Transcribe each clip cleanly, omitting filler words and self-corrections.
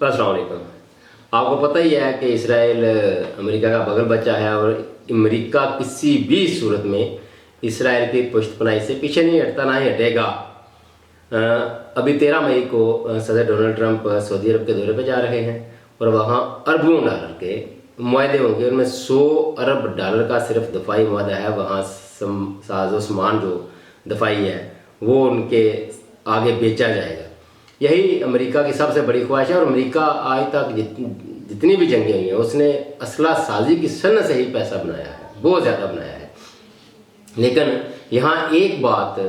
अस्सलाम वालेकुम। आपको पता ही है कि इसराइल अमेरिका का बगल बच्चा है और अमेरिका किसी भी सूरत में इसराइल की पुष्टपनाही से पीछे नहीं हटता, ना ही हटेगा। अभी 13 मई को सदर डोनाल्ड ट्रंप सऊदी अरब के दौरे पर जा रहे हैं और वहाँ अरबों डॉलर के मुआहदे होंगे। उनमें 100 अरब डॉलर का सिर्फ दफाई मुआहदा है। वहाँ साजो सामान जो दफाई है वो उनके आगे बेचा जाएगा। यही अमेरिका की सबसे बड़ी ख्वाहिश है और अमेरिका आज तक जितनी भी जंगें हुई हैं उसने असला साजी की सनत से ही पैसा बनाया है, बहुत ज़्यादा बनाया है। लेकिन यहाँ एक बात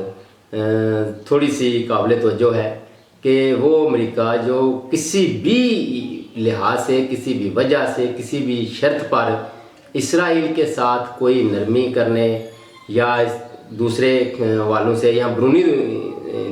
थोड़ी सी काबिल तवज्जो है कि वो अमेरिका जो किसी भी लिहाज से, किसी भी वजह से, किसी भी शर्त पर इसराइल के साथ कोई नरमी करने या दूसरे वालों से या ब्रूनी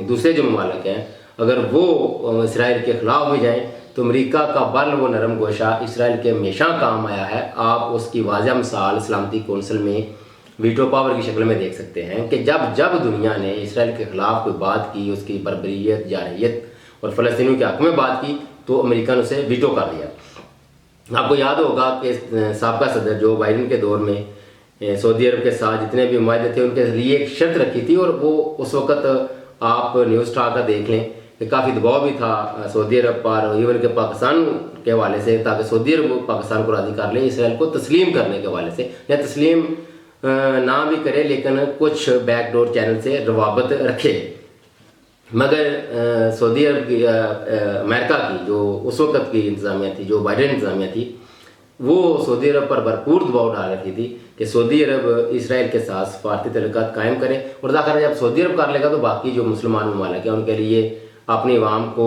दूसरे जो ममालिक हैं अगर वो इसराइल के ख़िलाफ़ भी जाएं तो अमेरिका का बल वो नरम गोशा इसराइल के हमेशा काम आया है। आप उसकी वाज़ह मिसाल सलामती कौंसिल में वीटो पावर की शक्ल में देख सकते हैं कि जब जब दुनिया ने इसराइल के ख़िलाफ़ कोई बात की, उसकी बर्बरियत, जारहियत और फ़लस्तीनियों के हक़ में बात की तो अमेरिका ने उसे वीटो कर दिया। आपको याद होगा कि साबका सदर जो बाइडन के दौर में सऊदी अरब के साथ जितने भी मुआहदे थे उनके लिए एक शर्त रखी थी और वो उस वक़्त आप न्यूज़ स्टार का देख लें कि काफ़ी दबाव भी था सऊदी अरब पर, इवन के पाकिस्तान के हवाले से, ताकि सऊदी अरब पाकिस्तान को राज़ी कर ले इसराइल को तस्लीम करने के हवाले से, या तस्लीम ना भी करे लेकिन कुछ बैकडोर चैनल से रवाबत रखे। मगर सऊदी अरब की अमेरिका की जो उस वक़्त की इंतज़ामिया थी, जो बाइडेन इंतज़ामिया थी, वो सऊदी अरब पर भरपूर दबाव डाल रही थी कि सऊदी अरब इसराइल के साथ सफारती तल्लुकात कायम करे। और ज़ाहिर जब सऊदी अरब कर लेगा तो बाकी जो मुसलमान ममालिक हैं उनके लिए अपनी अवाम को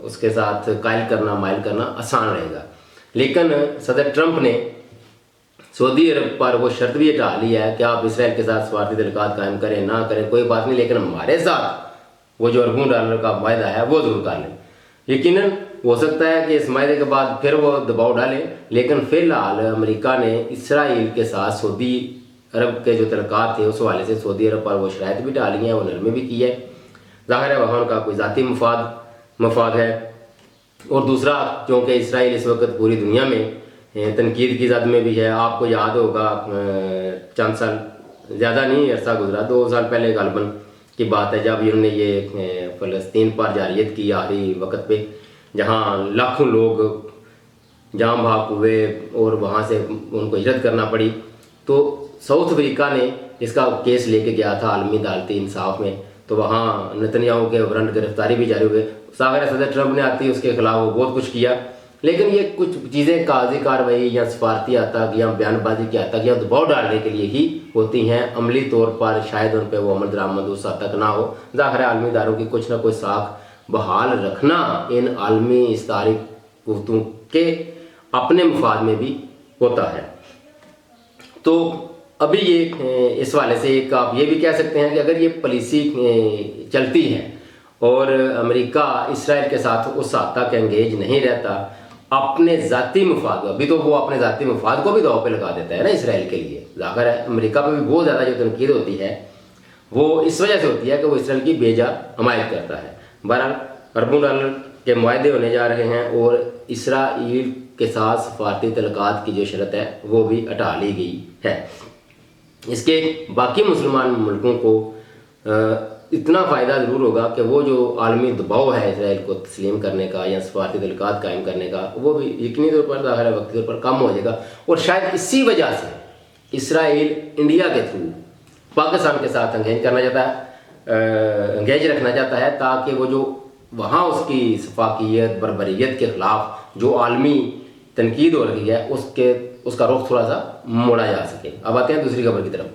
उसके साथ कायल करना, माइल करना आसान रहेगा। लेकिन सदर ट्रंप ने सऊदी अरब पर वो शर्त भी हटा ली है कि आप इसराइल के साथ सफारती तल्लुकात कायम करें ना करें कोई बात नहीं, लेकिन हमारे साथ वो जो अरबों डॉलर का मुआहदा है वो ज़रूर कर लें। यकीनन हो सकता है कि इस मुआहदे के बाद फिर वो दबाव डालें, लेकिन फ़िलहाल अमेरिका ने इसराइल के साथ सऊदी अरब के जो तल्लुकात थे उस हवाले से सऊदी अरब पर वो शराइत भी डाली हैं, वो नरमी भी की है। ज़ाहिर है वहाँ उनका कोई ज़ाती मफाद है। और दूसरा, क्योंकि इसराइल इस वक्त पूरी दुनिया में तनकीद की जद में भी है। आपको याद होगा चंद साल, ज़्यादा नहीं अरसा गुजरा, 2 साल पहले गालबन की बात है जब इन्होंने ये फ़लस्तीन पर जारियत की आखिरी वक्त पे, जहाँ लाखों लोग जाम भाग हुए और वहाँ से उनको हिजरत करना पड़ी। तो साउथ अफ्रीका ने इसका केस लेके गया था आलमी अदालती इंसाफ में, तो वहाँ नेतन्याहू के वारंट गिरफ्तारी भी जारी हुए। सागर सदर ट्रंप ने आती उसके खिलाफ वो बहुत कुछ किया, लेकिन ये कुछ चीज़ें कागजी कार्रवाई या सफारती हद तक या बयानबाजी की हद तक या दबाव डालने के लिए ही होती हैं। अमली तौर पर शायद उन पर वो अमल दरामद उस हद तक ना हो। ज़ाहिर है आलमी इदारों की कुछ ना कुछ साख बहाल रखना इन आलमी इस्तारी कुव्वतों के अपने मफाद में भी होता है। तो अभी ये इस वाले से एक आप ये भी कह सकते हैं कि अगर ये पॉलिसी चलती है और अमेरिका इसराइल के साथ उस हद तक एंगेज नहीं रहता अपने ज़ाती मफाद, अभी तो वो अपने ज़ाती मफाद को भी दाव पे लगा देता है ना इसराइल के लिए। ज़ाहिर है अमेरिका पर भी बहुत ज़्यादा जो तनकीद होती है वो इस वजह से होती है कि वो इसराइल की बेजा हमायत करता है। बहरहाल अरबों डॉलर के मुआहदे होने जा रहे हैं और इसराइल के साथ सफारती तल्लुकात की जो शर्त है वो भी हटा ली गई है। इसके बाकी मुसलमान मुल्कों को इतना फ़ायदा ज़रूर होगा कि वो जो आलमी दबाव है इसराइल को तस्लीम करने का या सफारती तल्लुकात कायम करने का वो भी यकीनी तौर पर ज़ाहिर है वक्ती तौर पर कम हो जाएगा। और शायद इसी वजह से इसराइल इंडिया के थ्रू पाकिस्तान के साथ एंगेज रखना चाहता है ताकि वो जो वहाँ उसकी सफाकियत, बर्बरियत के ख़िलाफ़ जो आलमी तनकीद हो रही है उसका रुख थोड़ा सा मोड़ा जा सके। अब आते हैं दूसरी खबर की तरफ।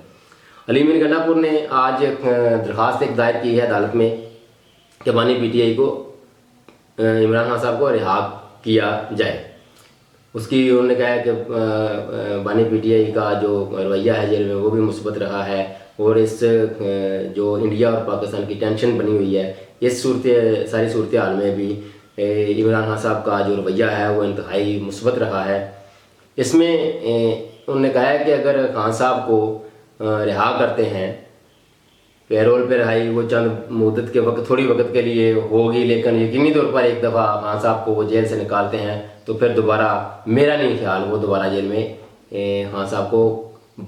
अली मीर गंडापुर ने आज एक दरख्वास्त दायर की है अदालत में कि बानी PTI को इमरान खान साहब को रिहा किया जाए। उसकी उन्होंने कहा है कि बानी PTI का जो रवैया है जेल में वो भी मुस्बत रहा है और इस जो इंडिया और पाकिस्तान की टेंशन बनी हुई है इस सारी सूरत हाल में भी इमरान खान साहब का जो रवैया है वो इंतहाई मुस्बत रहा है। इसमें उन्होंने कहा है कि अगर खान साहब को रिहा करते हैं पैरोल पे रहाई वो चंद मुद्दत के वक्त, थोड़ी वक्त के लिए होगी, लेकिन यकीनी तौर पर एक दफ़ा खान साहब को वो जेल से निकालते हैं तो फिर दोबारा, मेरा नहीं ख्याल वो दोबारा जेल में खान साहब को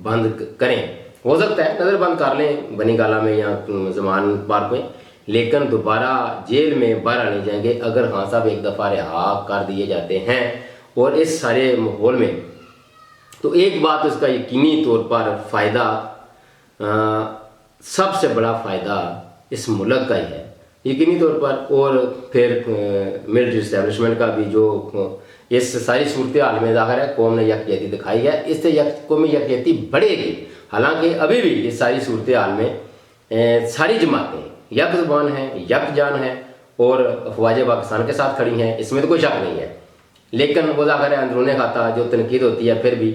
बंद करें। हो सकता है नज़र बंद कर लें बनी गाला में या जमान पार्क में, लेकिन दोबारा जेल में बाहर नहीं जाएंगे अगर खान साहब एक दफ़ा रिहा कर दिए जाते हैं। और इस सारे माहौल में तो एक बात उसका यकीनी तौर पर फ़ायदा, सबसे बड़ा फ़ायदा इस मुल्क का ही है यकीनी तौर पर। और फिर मिलिट्री इस्टेब्लिशमेंट का भी जो इस सारी सूरत हाल में ज़ाहिर है कौम ने यकजहती दिखाई है, इससे कौमी यकजहती बढ़ेगी। हालांकि अभी भी इस सारी सूरत हाल में सारी जमातें यक ज़ुबान हैं, यक जान हैं और अफवाज पाकिस्तान के साथ खड़ी हैं, इसमें तो कोई शक नहीं है। लेकिन वो ज़ाहिर है अंदरूनी खाता जो तनकीद होती है फिर भी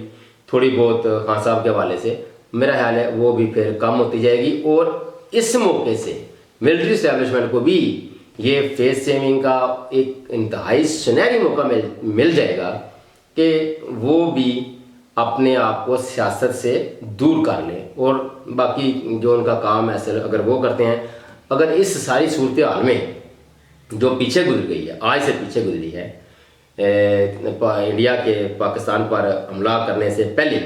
थोड़ी बहुत खान साहब के हवाले से मेरा ख्याल है वो भी फिर कम होती जाएगी। और इस मौके से मिलिट्री इस्टेब्लिशमेंट को भी ये फेस सेविंग का एक इंतहाई सुनहरी मौका मिल जाएगा कि वो भी अपने आप को सियासत से दूर कर लें और बाकी जो उनका काम है सर अगर वो करते हैं। अगर इस सारी सूरत हाल में जो पीछे गुजर गई है, आज से पीछे गुजरी है, इंडिया के पाकिस्तान पर हमला करने से पहले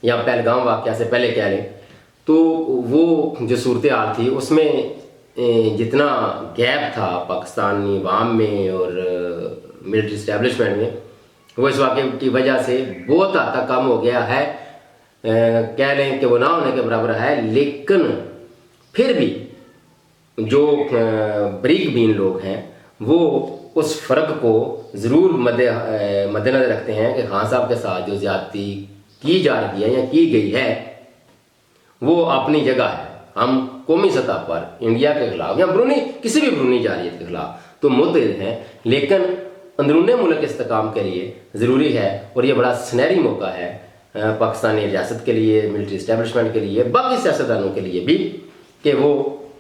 या पहलगाम वाक़या से पहले कह लें, तो वो जो सूरत हाल थी उसमें जितना गैप था पाकिस्तानी अवाम में और मिलिट्री इस्टेब्लिशमेंट में, वो इस वाक़े की वजह से बहुत हद तक कम हो गया है। कह लें कि वो ना होने के बराबर है। लेकिन फिर भी जो बरीक बीन लोग हैं वो उस फ़र्क को ज़रूर मद्देनज़र रखते हैं कि खान साहब के साथ जो ज़्यादती की जा रही है या की गई है वो अपनी जगह है। हम कौमी सतह पर इंडिया के खिलाफ या किसी भी बरूनी जारियत के खिलाफ तो मुतहद हैं, लेकिन अंदरूनी मुल्क के इस्तेकाम के लिए ज़रूरी है और ये बड़ा सुनहरी मौका है पाकिस्तानी रियासत के लिए, मिलिट्री इस्टेब्लिशमेंट के लिए, बाकी सियासतदानों के लिए भी कि वो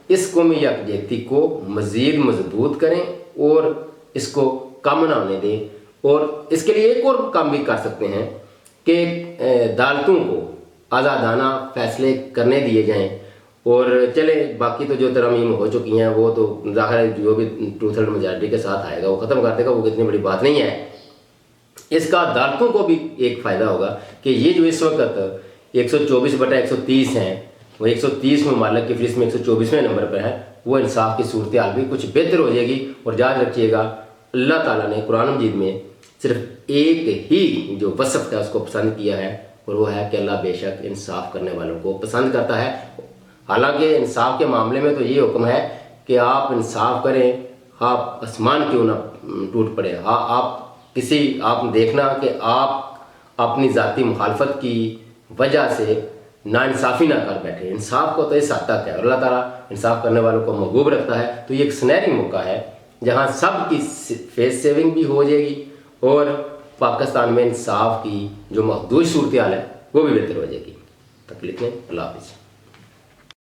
इस कौमी यकजहती को मज़ीद मजबूत करें और इसको कम ना होने दें। और इसके लिए एक और काम भी कर सकते हैं कि अदालतों को आज़ादाना फैसले करने दिए जाएं। और चले बाकी तो जो तरमीम हो चुकी हैं वो तो ज़ाहिर है जो भी 2/3 मेजॉरिटी के साथ आएगा वो ख़त्म कर देगा, वो इतनी बड़ी बात नहीं है। इसका अदालतों को भी एक फ़ायदा होगा कि ये जो इस वक्त 124/130 हैं, वो 130 ममालिक की फहरिस्त में 124वें नंबर पर है, वो इंसाफ की सूरत हाल भी कुछ बेहतर हो जाएगी। और याद रखिएगा अल्लाह ताला ने कुरान मजीद में सिर्फ एक ही जो वसफ़ है उसको पसंद किया है और वो है कि अल्लाह बेशक इंसाफ करने वालों को पसंद करता है। हालांकि इंसाफ के मामले में तो ये हुक्म है कि आप इंसाफ करें, आप आसमान क्यों ना टूट पड़े। हाँ, आप देखना कि आप अपनी ज़ाती मुखालफत की वजह से नाइंसाफ़ी ना कर बैठे। इंसाफ को तो इस हद तक है, अल्लाह ताला इंसाफ करने वालों को महबूब रखता है। तो ये एक सुनहरी मौका है जहाँ सब की फेस सेविंग भी हो जाएगी और पाकिस्तान में इंसाफ की जो महदूद सूरत हाल है वो भी बेहतर हो जाएगी। तकलीफ में अल्लाह हाफ़िज़।